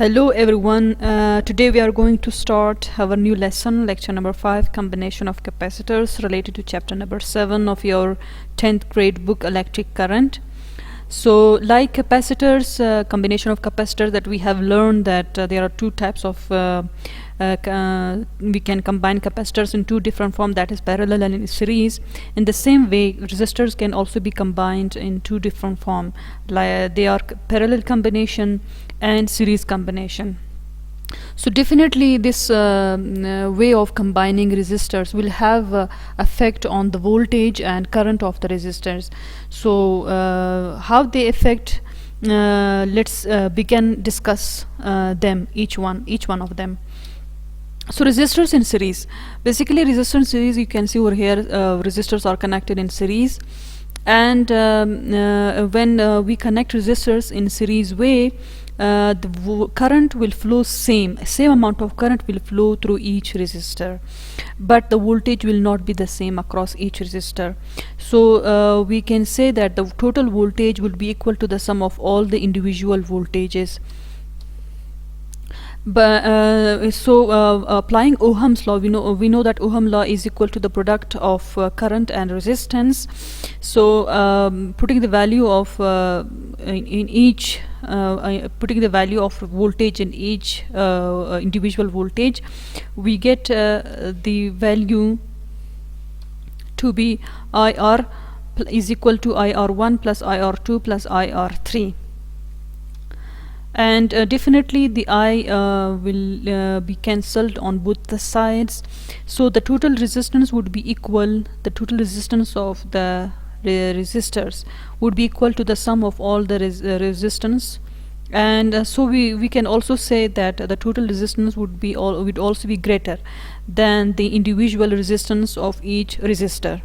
Hello everyone, today we are going to start our new lesson, lecture number 5, combination of capacitors, related to chapter number 7 of your 10th grade book, electric current. So like capacitors, combination of capacitors, that we have learned that there are two types of we can combine capacitors in two different forms, that is parallel and in series. In the same way, resistors can also be combined in two different forms, like they are parallel combination and series combination. So definitely this way of combining resistors will have effect on the voltage and current of the resistors. So how they affect, let's begin discuss them, each one of them. So resistors in series, basically resistors in series, you can see over here resistors are connected in series, and when we connect resistors in series way, the current will flow same amount of current will flow through each resistor, but the voltage will not be the same across each resistor. So we can say that the total voltage will be equal to the sum of all the individual voltages. But applying Ohm's law, we know that Ohm law is equal to the product of current and resistance. So putting the value of putting the value of voltage in each individual voltage, we get the value to be IR is equal to IR1 plus IR2 plus IR3. And definitely the I will be cancelled on both the sides, so the total resistance would be equal, the total resistance of the resistors would be equal to the sum of all the resistance. And so we can also say that the total resistance would also be greater than the individual resistance of each resistor.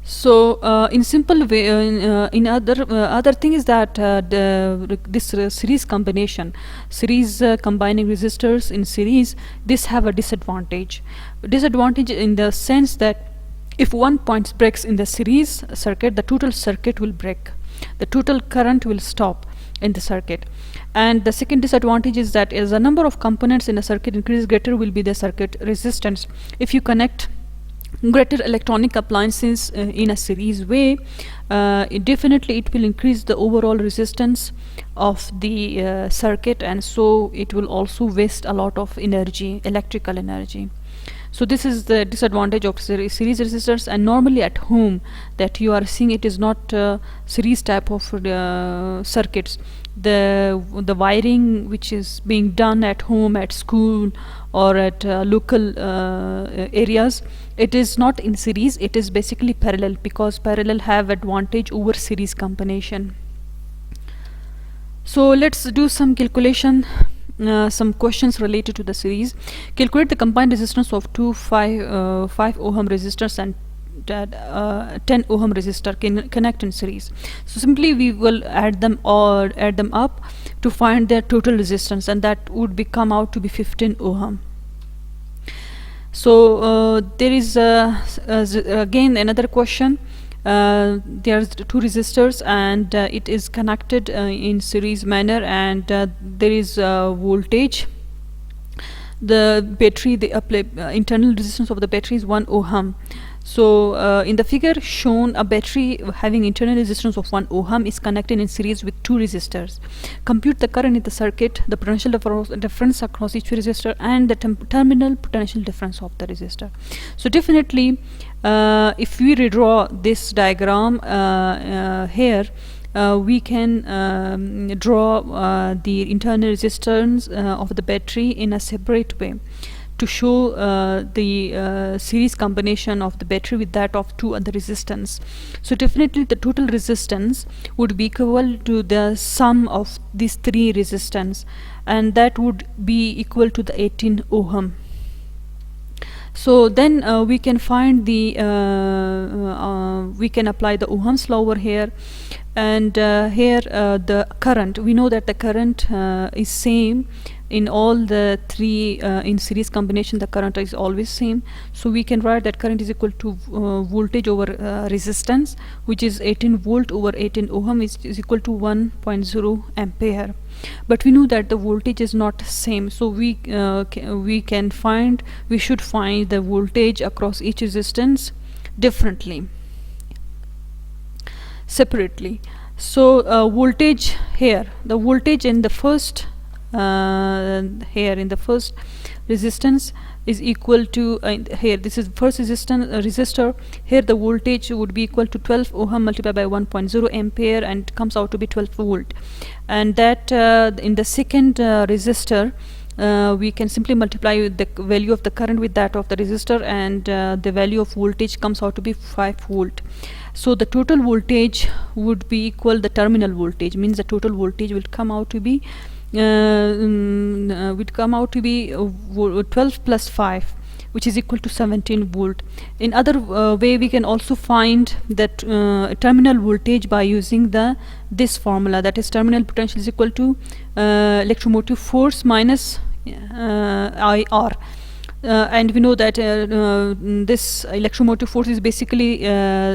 So in simple way, in other thing is that this series combination, combining resistors in series, this have a disadvantage in the sense that if one point breaks in the series circuit, the total circuit will break, the total current will stop in the circuit. And the second disadvantage is that as the number of components in a circuit increases, greater will be the circuit resistance. If you connect greater electronic appliances in a series way, definitely it will increase the overall resistance of the circuit, and so it will also waste a lot of energy, electrical energy. So this is the disadvantage of series resistors. And normally at home that you are seeing, it is not series type of circuits. The wiring which is being done at home, at school, or at local areas, it is not in series, it is basically parallel, because parallel have advantage over series combination. So let's do some calculation, some questions related to the series. Calculate the combined resistance of two 5 ohm resistors and 10 ohm resistor can connect in series. So simply we will add them up to find their total resistance, and that would come out to be 15 ohm. So there is again another question. There's two resistors, and it is connected in series manner, and there is voltage. The battery, the internal resistance of the battery is 1 ohm. So in the figure shown, a battery having internal resistance of 1 ohm is connected in series with two resistors. Compute the current in the circuit, the potential difference across each resistor, and the terminal potential difference of the resistor. So definitely if we redraw this diagram here, we can draw the internal resistance of the battery in a separate way to show the series combination of the battery with that of two other resistance. So definitely the total resistance would be equal to the sum of these three resistance, and that would be equal to the 18 ohm. So then we can find the we can apply the Ohm's law over here, and here the current, we know that the current is same in all the three in series combination the current is always same, so we can write that current is equal to voltage over resistance, which is 18 volt over 18 ohm is equal to 1.0 ampere. But we know that the voltage is not same, so we should find the voltage across each resistance differently, separately. So voltage here, the voltage in the first here in the first resistance is equal to here this is first resistance resistor. Here the voltage would be equal to 12 ohm multiplied by 1.0 ampere, and it comes out to be 12 volt. And that in the second resistor we can simply multiply the value of the current with that of the resistor, and the value of voltage comes out to be 5 volt. So the total voltage would be equal, the terminal voltage means the total voltage will come out to be 12 plus 5, which is equal to 17 volt. In other way we can also find that terminal voltage by using this formula, that is terminal potential is equal to electromotive force minus IR. And we know that this electromotive force is basically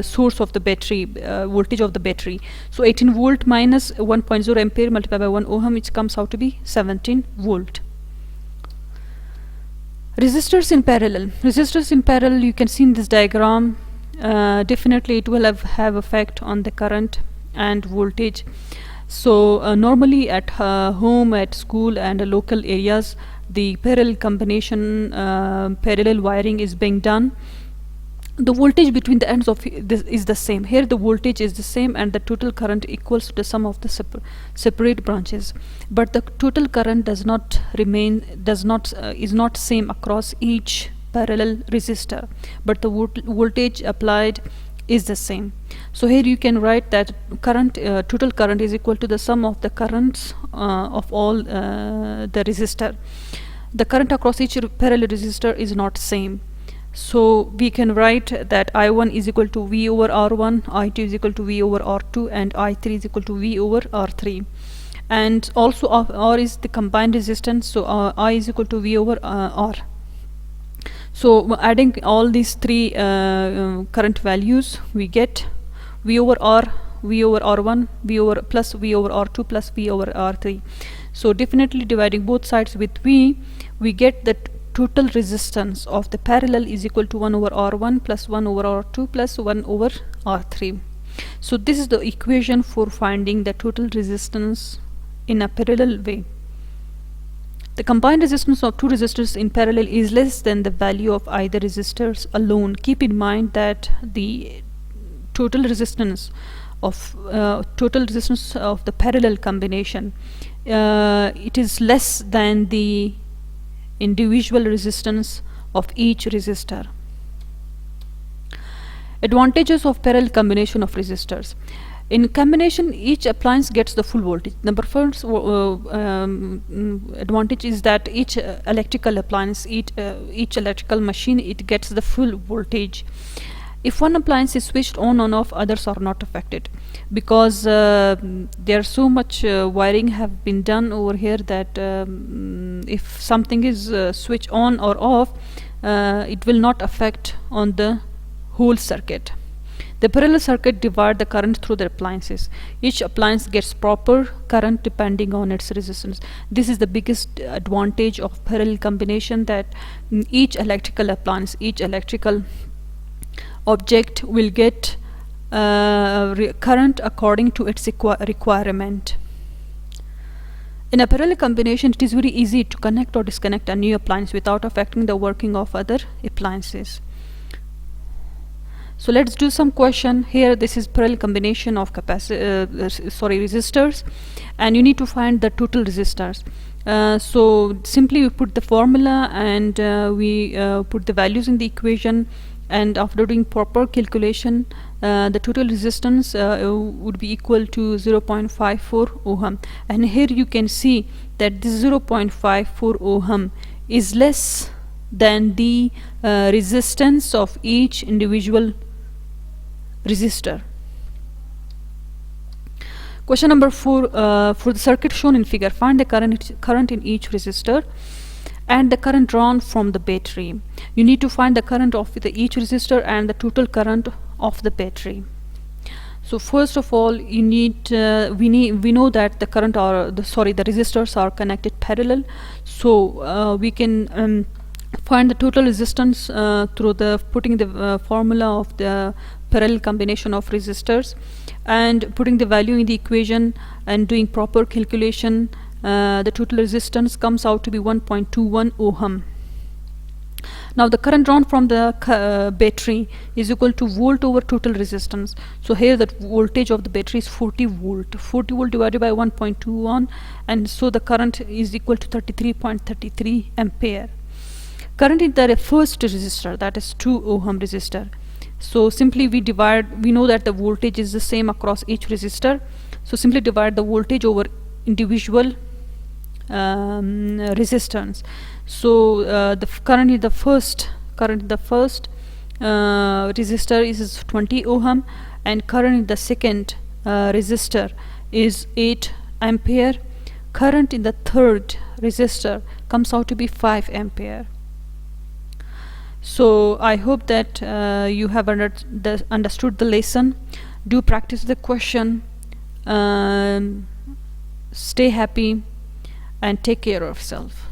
source of the battery, voltage of the battery. So 18 volt minus 1.0 ampere multiplied by 1 ohm, which comes out to be 17 volt. Resistors in parallel. Resistors in parallel, you can see in this diagram, definitely it will have effect on the current and voltage. So normally at home, at school and local areas, the parallel combination, parallel wiring is being done. The voltage between the ends of this is the same. Here the voltage is the same and the total current equals to the sum of the separate branches, but the total current is not same across each parallel resistor, but the voltage applied is the same. So here you can write that current total current is equal to the sum of the currents of all the resistor. The current across each parallel resistor is not same, so we can write that I1 is equal to V over R1, I2 is equal to V over R2, and I3 is equal to V over R3. And also R is the combined resistance, so I is equal to V over R. So adding all these three current values, we get V over R, V over R1, V over plus V over R2 plus V over R3. So definitely dividing both sides with V, we get that total resistance of the parallel is equal to 1 over R1 plus 1 over R2 plus 1 over R3. So this is the equation for finding the total resistance in a parallel way. The combined resistance of two resistors in parallel is less than the value of either resistors alone. Keep in mind that the total resistance of the parallel combination, it is less than the individual resistance of each resistor. Advantages of parallel combination of resistors. In combination, each appliance gets the full voltage. Number first advantage is that each electrical appliance, each electrical machine, it gets the full voltage. If one appliance is switched on and off, others are not affected, because there's so much wiring have been done over here that if something is switched on or off, it will not affect on the whole circuit. The parallel circuit divide the current through the appliances. Each appliance gets proper current depending on its resistance. This is the biggest advantage of parallel combination, that each electrical appliance, each electrical object will get current according to its requirement. In a parallel combination, it is very easy to connect or disconnect a new appliance without affecting the working of other appliances. So let's do some question here. This is parallel combination of resistors, and you need to find the total resistors. So simply we put the formula and we put the values in the equation, and after doing proper calculation, the total resistance would be equal to 0.54 ohm. And here you can see that this 0.54 ohm is less than the resistance of each individual resistor. Question number 4, for the circuit shown in figure, find the current in each resistor and the current drawn from the battery. You need to find the current of each resistor and the total current of the battery. So first of all, you need we know that the current or the resistors are connected parallel, so we can find the total resistance through the putting the formula of the parallel combination of resistors and putting the value in the equation and doing proper calculation. The total resistance comes out to be 1.21 ohm. Now the current drawn from the battery is equal to volt over total resistance. So here the voltage of the battery is 40 volt. 40 volt divided by 1.21, and so the current is equal to 33.33 ampere. Current in the first resistor, that is 2 ohm resistor. So simply we know that the voltage is the same across each resistor. So simply divide the voltage over individual resistance. So the current in the first resistor is 20 ohm, and current in the second resistor is 8 ampere. Current in the third resistor comes out to be 5 ampere. So I hope that you have understood the lesson. Do practice the question. Stay happy and take care of yourself.